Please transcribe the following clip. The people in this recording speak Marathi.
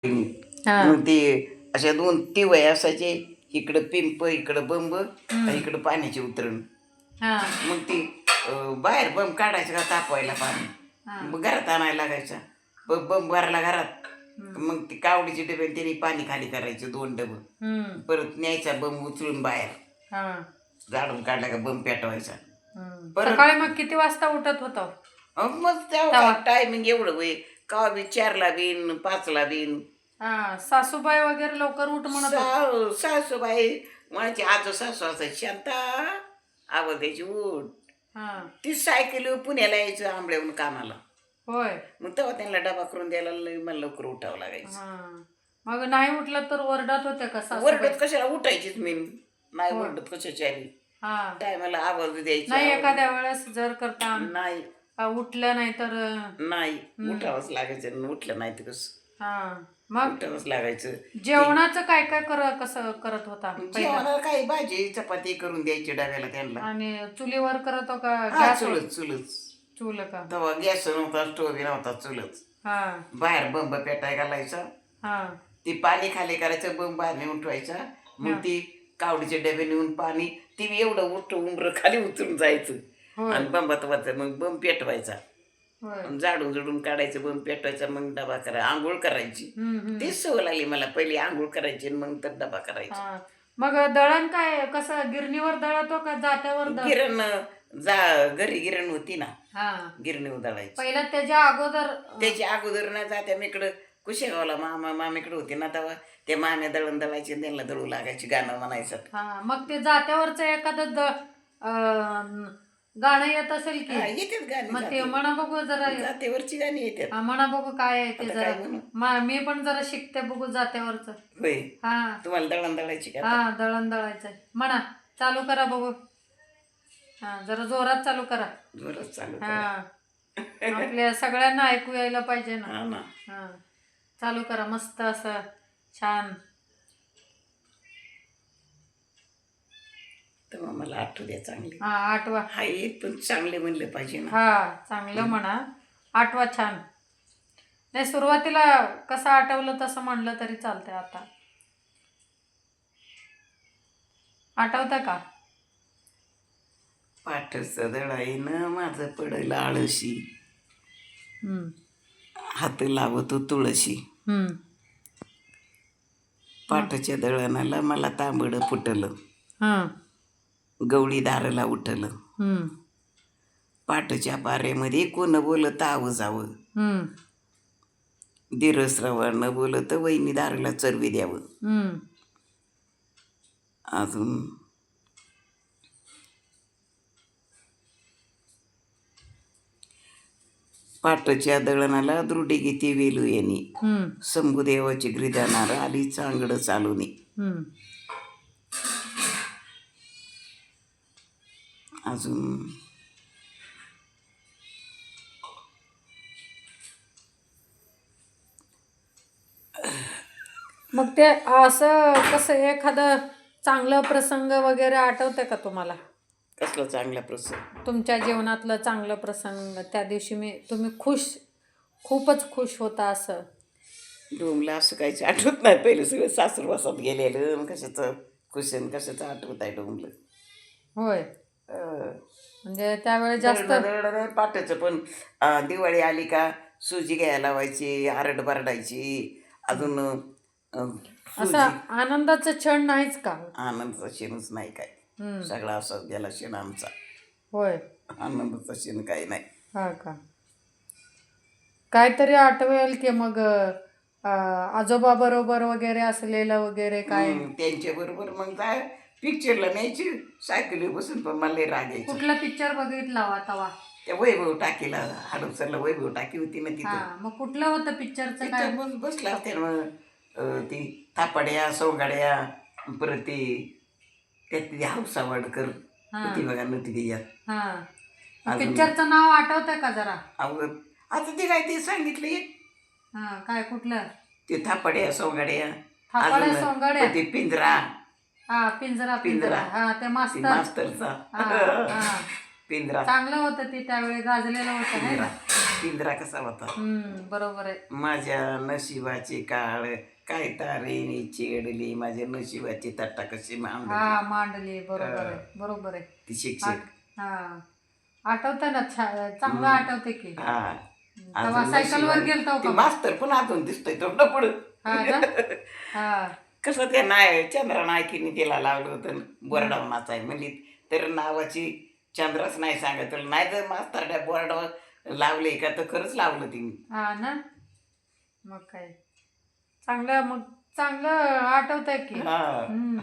हा मग ते अशा 2 तिवय असायचे, इकडं पिंप, इकडं बंब, इकडं पाण्याची उतरण. हा मग ती बाहेर बंब काढायचं का तापवायला पाणी, हा मग घरात आणायला लागायचा. बंब भरायला घरात, हम्म, मग ती कावडीची डबे त्यांनी पाणी खाली करायचं 2 डबं, हम्म, परत न्यायचा बंब उचलून बाहेर, हा, झाडून काढला का बंब पेटवायचा. परत सकाळी मग किती वाजता उठत होता मग तेव्हा तवा? काय टायमिंग एवढं वय का बी 4ला बिन 5ला बिन. हा सासूबाई वगैरे लवकर उठ म्हणत होत. सासूबाई म्हणायची, आजो सासू असायची, शांता आवाज द्यायची उठ. हा ती सायकल पुण्याला यायचं आंबळ्याहून कामाला, होय. मग तेव्हा त्यांना डबा करून द्यायला मला लवकर उठावं लागायचं. हा मग नाही उठलं तर ओरडत होते का सासूबाई? वरडत कशाला उठायचीच मी, नाही होय. वरडत कशाची आली, हा टायमाला आवाज द्यायची. नाही एखाद्या वेळेस जर करता नाही उठलं नाही तर नाही उठावंच लागायचं, आणि उठलं नाही तर कसं हा मग उठावंच लागायचं. जेवणाचं काय काय कसं करत होता पहिला? जेवणाला काही भाजी चपाती करून द्यायची डब्याला त्यांना. आणि चुलीवर करत हो का हा गॅसवर? चुलच. चूल का? तेव्हा गॅस नव्हता, स्टोव्ह नव्हता, चुलच. हा बाहेर बंब पेटाय घालायचा, हा ती पाणी खाली करायचं, बंब बाहेर नेऊन ठेवायचा. मग हा. ती कावडीचे डबे नेऊन पाणी, ती एवढं उमरं खाली उतरून जायचं, होय आणि बंबात वाचायचं, मग बंब पेटवायचा, होय. झाडून झुडून काढायचं, बंब पेटवायचा, मग डबा करायचा, आंघोळ करायची. हम्म. तीच सवय लागली मला, पहिली आंघोळ करायची आणि मग तर डबा करायचा. हा मग दळण काय कसं गिरणीवर दळतो का जात्यावर गिरण घरी गिरण होती ना, हा गिरणीवर दळायची. पहिला त्याच्या अगोदर त्याच्या अगोदर ना जात्या मी इकडं कुशेगावला मामीकडे होती ना, तेव्हा ते माम्या दळण दळायचे, त्यांना दळू लागायची गाणं म्हणायचं. हा मग ते जात्यावरचं एखादं गाणं येत असेल की? येतात गाणी, मग ते म्हणा बघू जरा. जातेवरची गाणी येतात. म्हणा बघू काय आहे ते आता जरा. काय म्हणू? मी पण जरा शिकते बघू जात्यावरचं. होय, हा तुम्हाला दळण दळायची का? हा दळण दळायचंय म्हणा, चालू करा बघू. हा जरा जोरात चालू करा. जोरात चालू हा करा. आपल्या सगळ्यांना ऐकू यायला पाहिजे ना. हा ना. हा चालू करा मस्त असं छान. तेव्हा मला आठवू द्या चांगली. हा आठवा. हा एक पण चांगले म्हणलं पाहिजे ना. हा चांगलं म्हणा, आठवा छान. नाही सुरुवातीला कसं आठवलं तसं म्हणलं तरी चालतंय. आता आठवतं का? पाठचं दळाईनं माझं पडलं आळशी, हात लावतो तुळशी. पाठच्या दळणाला मला तांबडं फुटलं, गवळी दाराला उठलं. पाठच्या पाऱ्यामध्ये कोण बोलत आव जावं, दिरस्रवानं बोलत वहिनी दाराला चरवी द्यावं. अजून पाठच्या दळणाला दृढी गीती वेलू येणी, शंभुदेवाची ग्रिदानार आली चांगड चालूनी. अजून मग ते असं कसं एखादं चांगलं प्रसंग वगैरे आठवतं का तुम्हाला? कसला चांगला प्रसंग? तुमच्या जीवनातलं चांगलं प्रसंग, त्या दिवशी तुम्ही खूपच खुश होता असं. डोमला असं काहीच आठवत नाही. पहिलं सगळं सासरवासात गेलेलं, कशाचं खुशन कशाचं आठवत आहे डोमलं. होय म्हणजे त्यावेळेस जास्त दळणं पाठाचं पण दिवाळी आली का सुजी घ्यायला लावायची, आरड बारडायची. अजून असं आनंदाचं क्षण नाहीच का? आनंदाचा क्षणच नाही काय, सगळा असाच गेला क्षण आमचा. होय आनंदाचा क्षण काही नाही. हा का? काहीतरी आठवेल की मग आजोबा बरोबर वगैरे असलेलं वगैरे काय? त्यांच्या बरोबर मग काय पिक्चरला न्यायची सायकलीवर बसून, पण मला राग यायचा. कुठला पिक्चर बघितला तवा? त्या वैभव टाकीला, हडपसरला वैभव टाकी होती ना तिथं. मग कुठलं होतं पिक्चरचं काय? मग बसला होते मग ती थापाड्या सोंगाड्या, परत ती त्यात ती हौसा वाडकर होती बघा नव्हती त्याच्यात. हा पिक्चरचं नाव आठवतंय का जरा? आता ते काय ते सांगितलं एक. काय कुठलं? ते थापाड्या सोंगाड्या, थापाड्या सोंगाड्या, ते पिंजरा. पिंजरा. हा ते मास्तरचा. पिंजरा चांगलं होतं ते त्यावेळी गाजलेलं होतं है पिंजरा ना. पिंजरा कसा होता. बरोबर आहे. माझ्या नशिबाची काळ काय तारेने चिडली, माझ्या नशिबाची तट्टा कशी मांडली. हा मांडली, बरोबर आहे, बरोबर आहे. ती शिक्षक. हा आठवतं ना, चांगलं आठवते की. हा तेव्हा सायकलवर गेलतो ती का? मास्तर पण अजून दिसतोय तोंड पुढं. हा ना. हा कसं त्या चंद्रा नायकीने तिला लावलं होतं बोर्डावर नाचाय म्हणली, तर नावाची चंद्रच नाही सांगत नाही, तर मास्तरड्या बोर्डावर लावले का तर खरंच लावलं तिने. हा ना. मग काय चांगलं, मग चांगलं आठवतंय की. हा हम्म